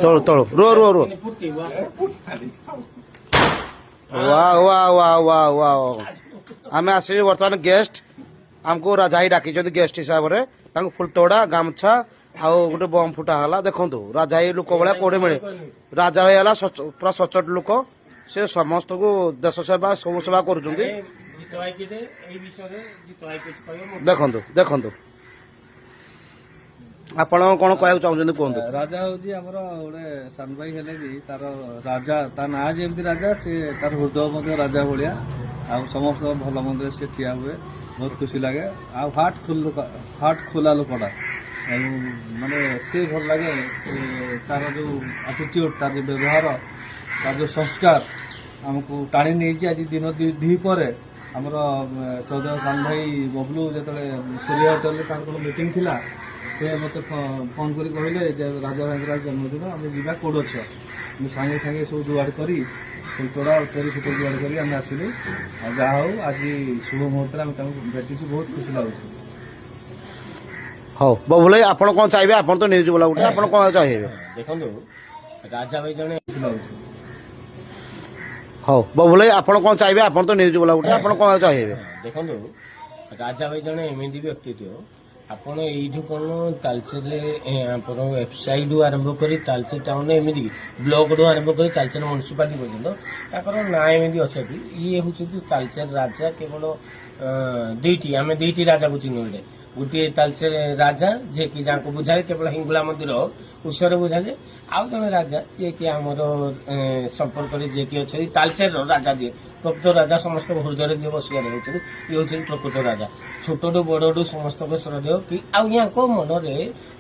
ତଳ ତଳ ରୁହ ରୁହ ରୁହ आम आस बर्तमान गेस्ट आमको राजा ही डाकी गेस्ट हिसाब से फुलतोड़ा गामछा आउ गोटे बम फुटा है देखु राजा ही लोक भाया कौड़े मिले राजा भाई पूरा सचोट लोक से समस्त को देश सेवा सब सेवा कर देखु देखु आपण कौन कह चाहते कहते राजा हूँ गोटे सान भाई हेले भी तार राजा ता ना जमी राजा से तार हृदय राजा भाया आ समस्त भल मंद से ठिया हुए बहुत खुशी लगे हार्ट खोला लोकटा माने एत भल लगे तार जो आटिट्यूड तार जो व्यवहार तार जो संस्कार आमको टाणी नहीं आज दिन दी पर आमर सौदेव सान भाई बबलू जो सूर्य होटेल मीटिंग थिला से मत फोन कर कहले राजा भाई जन्मदिन आम जा कौड़ अच्छे सागे सागे सब जुआड़ कर फुलतोड़ा तरी फुट जुआड़ कर आसलु जहा हो आज शुभ मुहूर्त भेटी बहुत खुशी लगुच हाँ बबुल भाई आप कौन चाहिए आप तो न्यूज बोला उठे आप कौन चाहिए देखो राजा भाई जने खुशी लगुच हाँ बबुल भाई आप कौन चाहिए आप तो न्यूज बोला उठे आप कौन चाहिए देखो राजा भाई जने एमती व्यक्तित्व ଆପଣ ଏଇଠୁ କଣ ତାଲଚେରରେ ଆପଣ ୱେବସାଇଟ୍ ଆରମ୍ଭ କରି ତାଲଚେର ଟାଉନ ଏମିତି ବ୍ଲକରୁ ଆରମ୍ଭ କରି ତାଲଚେର ମ୍ୟୁନିସିପାଲିଟି ପର୍ଯ୍ୟନ୍ତ ତାଙ୍କର ନାଁ ଏମିତି ଅଛନ୍ତି ଇଏ ହେଉଛନ୍ତି ତାଲଚେର ରାଜା କେବଳ ଆମେ ଦୁଇଟି ରାଜାକୁ ଚିହ୍ନୁ ଗୋଟିଏ ତାଲଚେର ରାଜା ଯିଏକି ଯାହାକୁ ବୁଝାଏ କେବଳ ହିଙ୍ଗୁଳା ମନ୍ଦିର ଉତ୍ସବରେ ବୁଝାଯାଏ ଆଉ ଜଣେ ରାଜା ଯିଏକି ଆମର ସମ୍ପର୍କରେ ଯିଏକି ଅଛନ୍ତି ତାଲଚେରର ରାଜା ଯିଏ ପ୍ରକୃତ ରାଜା ସମସ୍ତ ହୃଦୟରେ ଯିଏ ବସିବାରେ ହେଉଛନ୍ତି ଇଏ ହେଉଛନ୍ତି ପ୍ରକୃତ ରାଜା ଛୋଟଠୁ ବଡଠୁ ସମସ୍ତଙ୍କ ଶ୍ରଦ୍ଧେୟ କି ଆଉ ୟାଙ୍କ ମନରେ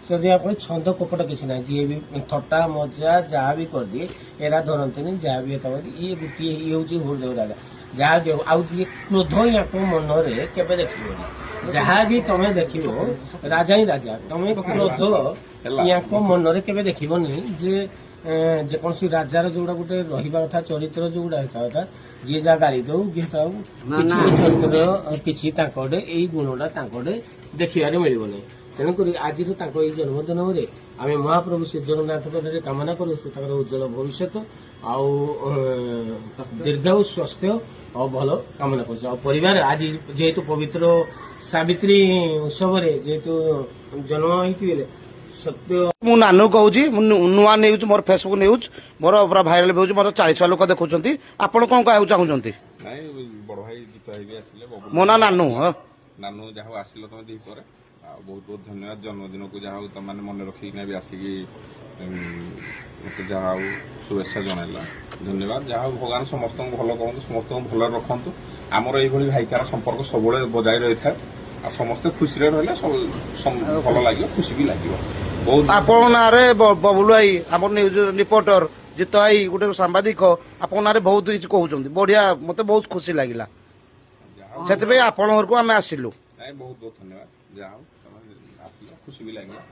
ଯଦି ଆପଣ ଛନ୍ଦ କପଟ କିଛି ନାହିଁ ଯିଏ ବି ଥଟ୍ଟା ମଜା ଯାହା ବି କରିଦିଏ ଏରା ଧରନ୍ତିନି ଯାହା ବି ଏତା ଇଏ ଗୋଟିଏ ଇଏ ହେଉଛି ହୃଦୟ ରାଜା ଯାହା ଆଉ ଯିଏ କ୍ରୋଧ ୟାଙ୍କ ମନରେ କେବେ ଦେଖିବନି ଯାହା ବି ତମେ ଦେଖିବ ରାଜା ହିଁ ରାଜା ତମେ କ୍ରୋଧ ୟାଙ୍କ ମନରେ କେବେ ଦେଖିବନି ଯେ ଯେକୌଣସି ରାଜାର ଯୋଉଟା ଗୋଟେ ରହିବା କଥା ଚରିତ୍ର ଯୋଉଟା ହେବା କଥା ଯିଏ ଯାହା ଗାଳି ଦଉ ଥାଉ କିଛି ଚରିତ୍ର କିଛି ତାଙ୍କଟେ ଏଇ ଗୁଣଟା ତାଙ୍କଟେ ଦେଖିବାରେ ମିଳିବନି ତେଣୁକରି ଆଜିର ତାଙ୍କ ଏଇ ଜନ୍ମଦିନରେ ଆମେ ମହାପ୍ରଭୁ ଶ୍ରୀ ଜଗନ୍ନାଥ ପାଖରେ କାମନା କରୁଛୁ ତାଙ୍କର ଉଜ୍ଜଳ ଭବିଷ୍ୟତ ଆଉ ଦୀର୍ଘାୟୁ ସ୍ୱାସ୍ଥ୍ୟ ଆଉ ଭଲ କାମନା କରୁଛୁ ଆଉ ପରିବାର ଆଜି ଯେହେତୁ ପବିତ୍ର ସାବିତ୍ରୀ ଉତ୍ସବରେ ଯେହେତୁ ଜନ୍ମ ହେଇଥିବେ ସତ୍ୟ ମୁଁ ନାନୁ କହୁଛି ନୂଆ ନ୍ୟୁଜ୍ ମୋର ଫେସବୁକ୍ ନ୍ୟୁଜ୍ ମୋର ପୁରା ଭାଇରାଲ ହେଉଛି ମୋର 40 ଲୋକ ଦେଖୁଛନ୍ତି ଆପଣ କଣ କହିବାକୁ ଚାହୁଁଛନ୍ତି ବଡ ଭାଇ ଗୀତ ହେଇବି ଆସିଲେ ମୋ ନା ନାନୁ ନାନୁ ଯାହା ଆସିଲ ତମେ ଦି ପରେ ଆଉ ବହୁତ ବହୁତ ଧନ୍ୟବାଦ ଜନ୍ମଦିନକୁ ଯାହା ହଉ ତମେ ମନେ ରଖିକିନା ବି ଆସିକି ମତେ ଯାହା ହଉ ଶୁଭେଚ୍ଛା ଜଣାଇଲା ଧନ୍ୟବାଦ ଯାହା ହଉ ଭଗବାନ ସମସ୍ତଙ୍କୁ ଭଲ କରନ୍ତୁ ସମସ୍ତଙ୍କୁ ଭଲରେ ରଖନ୍ତୁ ଆମର ଏଇଭଳି ଭାଇଚାରା ସମ୍ପର୍କ ସବୁବେଳେ ବଜାୟ ରହିଥାଏ ଆଉ ସମସ୍ତେ ଖୁସିରେ ରହିଲେ ଭଲ ଲାଗିବ ଖୁସି ବି ଲାଗିବ ଆପଣ ନାଁରେ ବବୁଲ ଭାଇ ଆମର ନ୍ୟୁଜ ରିପୋର୍ଟର ଜିତ ଭାଇ ଗୋଟେ ସାମ୍ବାଦିକ ଆପଣଙ୍କ ନାଁରେ ବହୁତ କିଛି କହୁଛନ୍ତି ବଢିଆ ମତେ ବହୁତ ଖୁସି ଲାଗିଲା ସେଥିପାଇଁ ଆପଣଙ୍କ ଘରକୁ ଆମେ ଆସିଲୁ ବହୁତ ବହୁତ ଧନ୍ୟବାଦ ଯାହା ହଉ ତମେ ଆସିଲ ଖୁସି ବି ଲାଗିଲା